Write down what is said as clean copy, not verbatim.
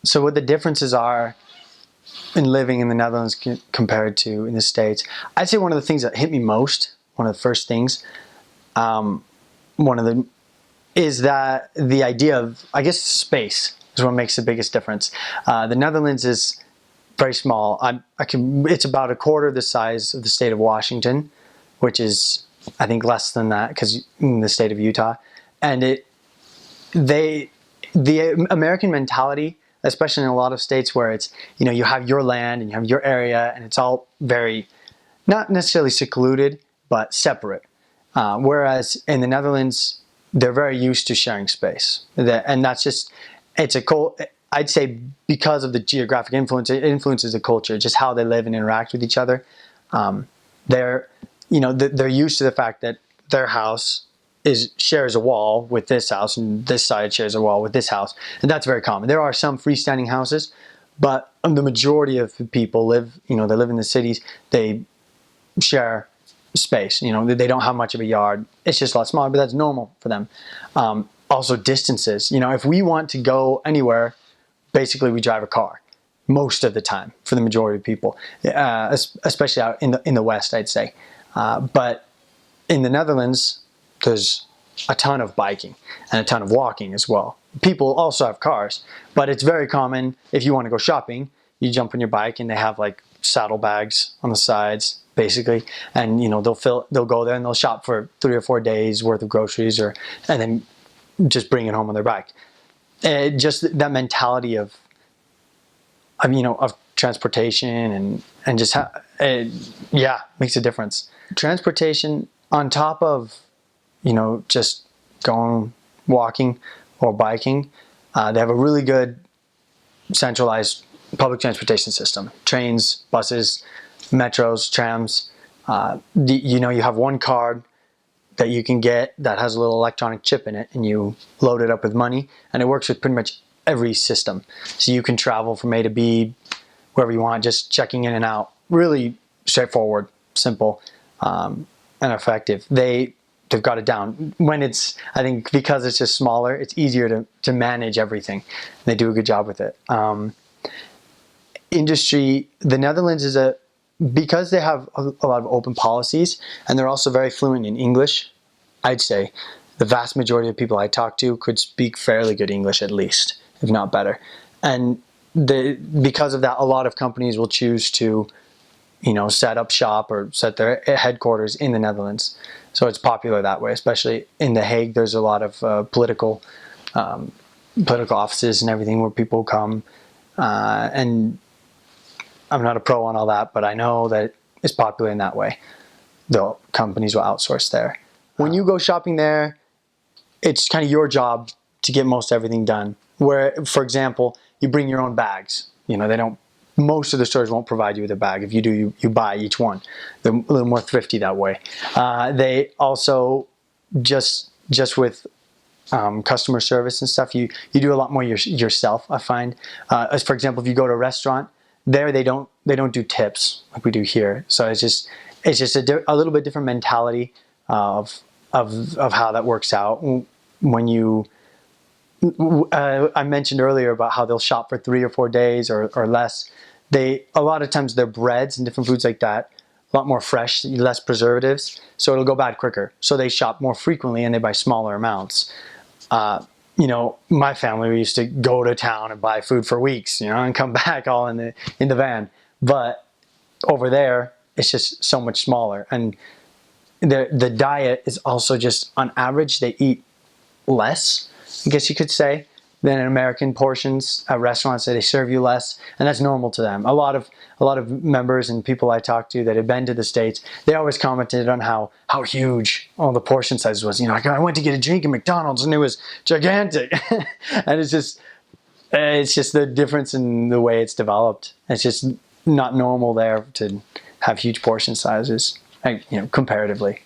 So what the differences are in living in the Netherlands compared to in the States, I'd say one of the things that hit me most, one of the first things, is that the idea of, I guess, space is what makes the biggest difference. The Netherlands is very small. It's about a quarter the size of the state of Washington, which is, I think, less than that because in the state of Utah. And the American mentality, especially in a lot of states where it's, you have your land and you have your area and it's all very, not necessarily secluded, but separate. Whereas in the Netherlands, they're very used to sharing space. And that's just, I'd say because of the geographic influence, it influences the culture, just how they live and interact with each other. They're used to the fact that their house shares a wall with this house, and this side shares a wall with this house, and that's very common. There are some freestanding houses, but the majority of people live in the cities. They share space. They don't have much of a yard. It's just a lot smaller, but that's normal for them. Also, distances. If we want to go anywhere, basically we drive a car most of the time for the majority of people, especially out in the West, I'd say. But in the Netherlands, there's a ton of biking and a ton of walking as well. People also have cars, but it's very common if you want to go shopping, you jump on your bike and they have like saddlebags on the sides, basically, and they'll go there and they'll shop for 3 or 4 days worth of groceries, and then just bring it home on their bike. Just that mentality of transportation and just makes a difference. Transportation on top of just going walking or biking, they have a really good centralized public transportation system. Trains, buses, metros, trams. You have one card that you can get that has a little electronic chip in it, and you load it up with money, and it works with pretty much every system. So you can travel from A to B wherever you want, just checking in and out. Really straightforward, simple, and effective. They've got it down. I think because it's just smaller, it's easier to manage everything. They do a good job with it. Industry, the Netherlands because they have a lot of open policies, and they're also very fluent in English. I'd say the vast majority of people I talk to could speak fairly good English, at least, if not better. And because of that, a lot of companies will choose to set up shop or set their headquarters in the Netherlands. So it's popular that way, especially in The Hague. There's a lot of political offices and everything where people come. And I'm not a pro on all that, but I know that it's popular in that way. The companies will outsource there. When you go shopping there, it's kind of your job to get most everything done. Where, for example, you bring your own bags. Most of the stores won't provide you with a bag. If you do, you buy each one. They're a little more thrifty that way. They also, just with customer service and stuff, you do a lot more yourself, I find. As for example, if you go to a restaurant, there they don't do tips like we do here. So it's just a little bit different mentality of how that works out. When I mentioned earlier about how they'll shop for 3 or 4 days or less. A lot of times their breads and different foods like that, a lot more fresh, less preservatives, so it'll go bad quicker. So they shop more frequently and they buy smaller amounts. My family, we used to go to town and buy food for weeks, and come back all in the van. But over there, it's just so much smaller. And the diet is also just, on average, they eat less, I guess you could say, than in American portions at restaurants. That they serve you less, and that's normal to them. A lot of members and people I talk to that have been to the States, they always commented on how huge all the portion sizes was. I went to get a drink at McDonald's and it was gigantic. And it's just the difference in the way it's developed. It's just not normal there to have huge portion sizes, comparatively.